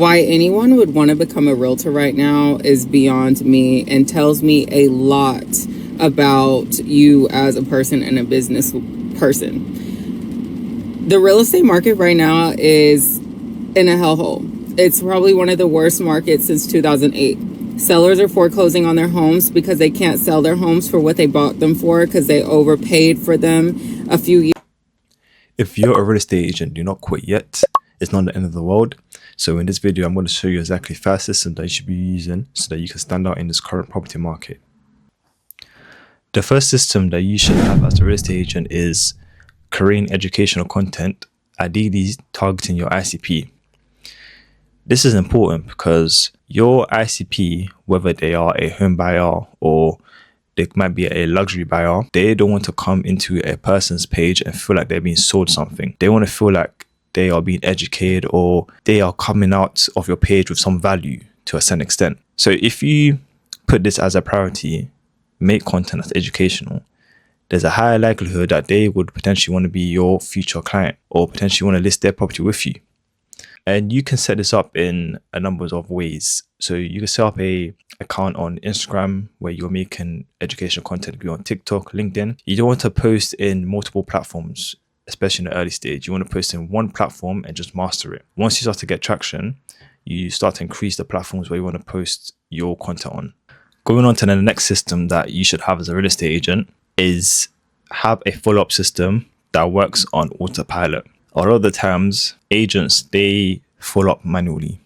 Why anyone would want to become a realtor right now is beyond me and tells me a lot about you as a person and a business person. The real estate market right now is in a hellhole. It's probably one of the worst markets since 2008. Sellers are foreclosing on their homes because they can't sell their homes for what they bought them for because they overpaid for them a few years. If you're a real estate agent, do not quit yet. It's not the end of the world. So in this video, I'm going to show you exactly 5 systems that you should be using so that you can stand out in this current property market. The first system that you should have as a real estate agent is creating educational content, ideally targeting your ICP. This is important because your ICP, whether they are a home buyer or they might be a luxury buyer, they don't want to come into a person's page and feel like they're being sold something. They want to feel like they are being educated or they are coming out of your page with some value to a certain extent. So if you put this as a priority, make content that's educational, there's a higher likelihood that they would potentially want to be your future client or potentially want to list their property with you. And you can set this up in a number of ways. So you can set up a account on Instagram where you're making educational content. Be on TikTok, LinkedIn. You don't want to post in multiple platforms, especially in the early stage. You want to post in one platform and just master it. Once you start to get traction, you start to increase the platforms where you want to post your content on. Going on to the next system that you should have as a real estate agent is have a follow-up system that works on autopilot. A lot of the times, agents, they follow up manually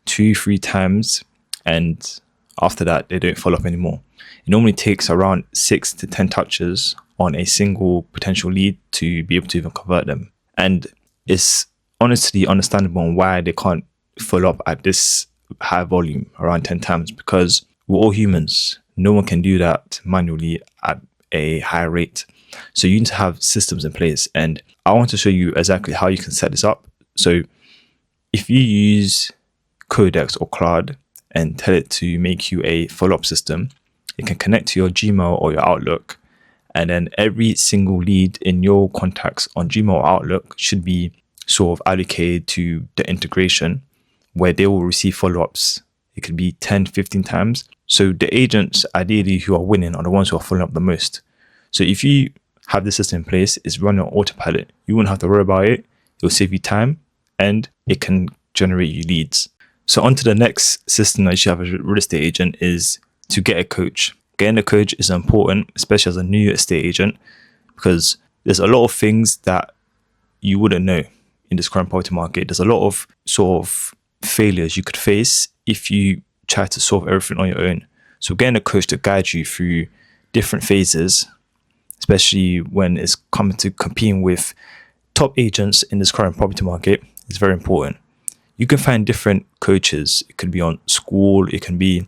2-3 times, and after that, they don't follow up anymore. It normally takes around 6 to 10 touches on a single potential lead to be able to even convert them. And it's honestly understandable on why they can't follow up at this high volume, around 10 times, because we're all humans. No one can do that manually at a high rate. So you need to have systems in place, and I want to show you exactly how you can set this up. So if you use Codex or Cloud and tell it to make you a follow-up system, it can connect to your Gmail or your Outlook, and then every single lead in your contacts on Gmail or Outlook should be sort of allocated to the integration where they will receive follow-ups. It could be 10-15 times. So the agents ideally who are winning are the ones who are following up the most. So if you have this system in place, it's running on autopilot. You won't have to worry about it. It'll save you time and it can generate you leads. So on to the next system that you should have as a real estate agent is to get a coach. Getting a coach is important, especially as a new estate agent, because there's a lot of things that you wouldn't know in this current property market. There's a lot of sort of failures you could face if you try to solve everything on your own. So getting a coach to guide you through different phases, especially when it's coming to competing with top agents in this current property market, is very important. You can find different coaches. It could be on School, it can be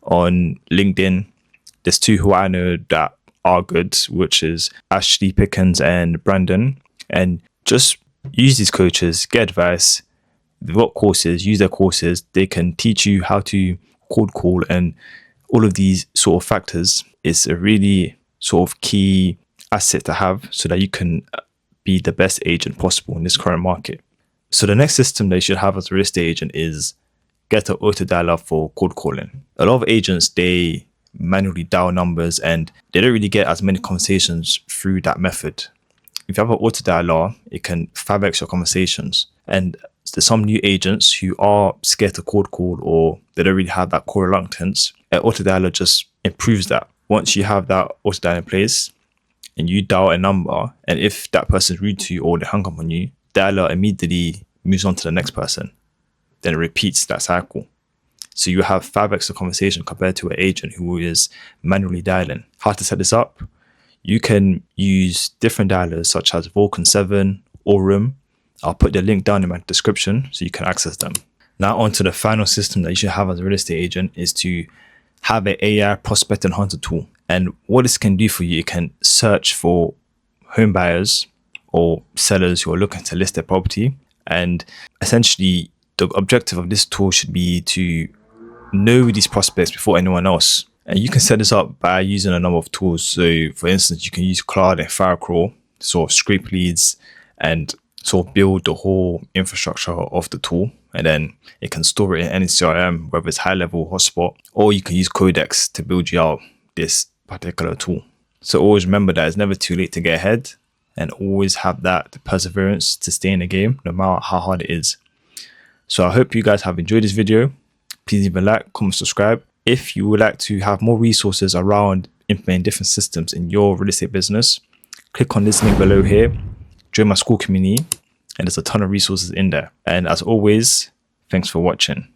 on LinkedIn. There's 2 who I know that are good, which is Ashley Pickens and Brandon. And just use these coaches, get advice. They've got courses, use their courses. They can teach you how to cold call and all of these sort of factors. It's a really sort of key asset to have so that you can be the best agent possible in this current market. So the next system that you should have as a real estate agent is get an auto dialer for cold calling. A lot of agents, they manually dial numbers and they don't really get as many conversations through that method. If you have an auto dialer, it can 5x your conversations. And there's some new agents who are scared to cold call or they don't really have that call reluctance. An auto dialer just improves that. Once you have that auto dial in place and you dial a number, and if that person's rude to you or they hung up on you, dialer immediately moves on to the next person. Then it repeats that cycle. So you have 5x the conversation compared to an agent who is manually dialing. How to set this up? You can use different dialers such as Vulcan 7 or Room. I'll put the link down in my description so you can access them. Now on to the final system that you should have as a real estate agent is to have an AI prospect and hunter tool. And what this can do for you, it can search for home buyers or sellers who are looking to list their property. And essentially, the objective of this tool should be to know these prospects before anyone else. And you can set this up by using a number of tools. So for instance, you can use Cloud and Firecrawl to sort of scrape leads and sort of build the whole infrastructure of the tool. and then it can store it in any CRM, whether it's high level, hotspot, or you can use Codex to build you out this particular tool. So always remember that it's never too late to get ahead, and always have that perseverance to stay in the game no matter how hard it is. So I hope you guys have enjoyed this video. Please leave a like, comment, subscribe. If you would like to have more resources around implementing different systems in your real estate business, click on this link below here, join my school community, and there's a ton of resources in there. And as always, thanks for watching.